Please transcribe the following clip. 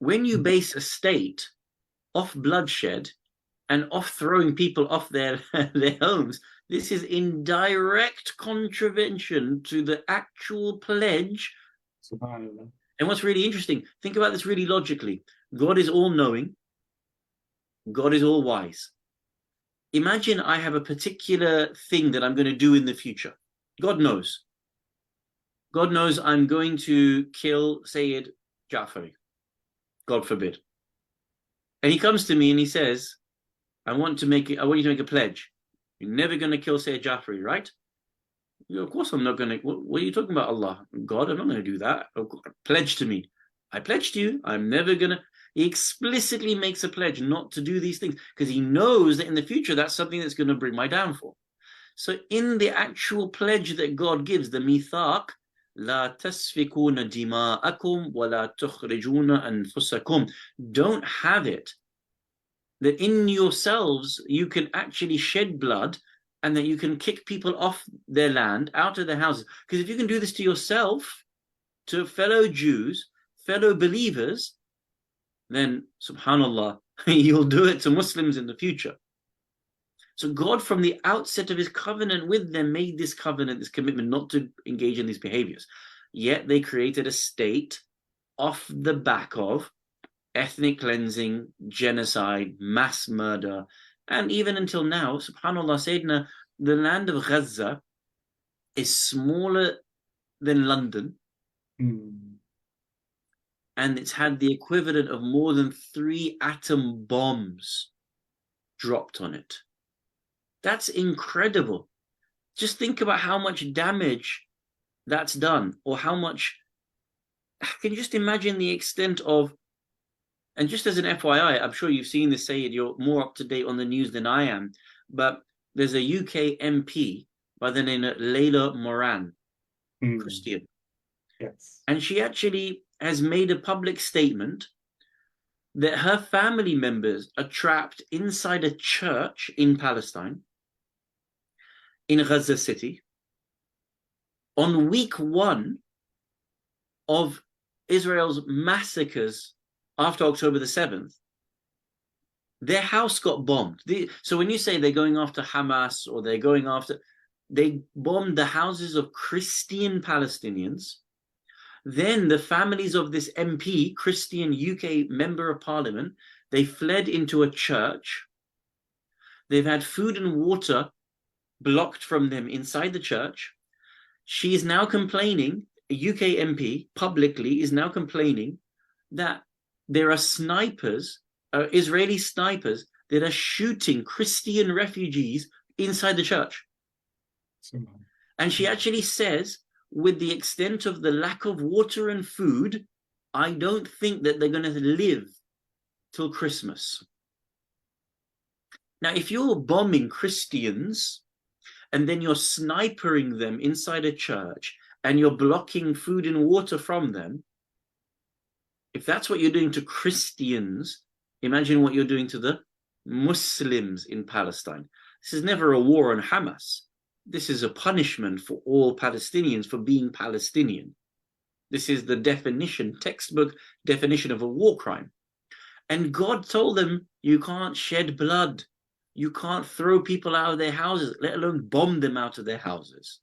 when you base a state off bloodshed and off throwing people off their their homes, this is in direct contravention to the actual pledge. Subhanallah. And what's really interesting, think about this really logically. God is all knowing, God is all wise. Imagine I have a particular thing that I'm going to do in the future. God knows. God knows I'm going to kill Sayyid Ja'fari. God forbid. And he comes to me and he says, I want you to make a pledge. You're never going to kill Sayyid Ja'fari, right? Of course I'm not going to. What are you talking about, Allah? God, I'm not going to do that. Pledge to me. I pledge to you. I'm never going to. He explicitly makes a pledge not to do these things because he knows that in the future that's something that's going to bring my downfall. So in the actual pledge that God gives, the mithaq, لا تسفكون دماءكم ولا تخرجون أنفسكم, don't have it that in yourselves you can actually shed blood and that you can kick people off their land, out of their houses. Because if you can do this to yourself, to fellow Jews, fellow believers, then subhanallah, you'll do it to Muslims in the future. So God, from the outset of his covenant with them, made this covenant, this commitment not to engage in these behaviors. Yet they created a state off the back of ethnic cleansing, genocide, mass murder, and even until now, subhanallah, Sayyidina, the land of Gaza is smaller than London, and it's had the equivalent of more than 3 atom bombs dropped on it. That's incredible. Just think about how much damage that's done, or how much. Can you just imagine the extent of? And just as an FYI, I'm sure you've seen this, Sayyid, you're more up to date on the news than I am, but there's a UK MP by the name of Layla Moran, Christian. Yes. And she actually has made a public statement that her family members are trapped inside a church in Palestine, in Gaza City, on week 1 of Israel's massacres after October the 7th. Their house got bombed. So when you say they're going after Hamas or they're going after, they bombed the houses of Christian Palestinians. Then the families of this MP, Christian UK member of parliament, they fled into a church. They've had food and water blocked from them inside the church. She is now complaining, a UK MP publicly is now complaining that there are snipers, Israeli snipers, that are shooting Christian refugees inside the church. And she actually says, with the extent of the lack of water and food, I don't think that they're going to live till Christmas. Now, if you're bombing Christians and then you're snipering them inside a church and you're blocking food and water from them, if that's what you're doing to Christians, imagine what you're doing to the Muslims in Palestine. This is never a war on Hamas. This is a punishment for all Palestinians for being Palestinian. This is the definition, textbook definition of a war crime. And God told them, you can't shed blood. You can't throw people out of their houses, let alone bomb them out of their houses.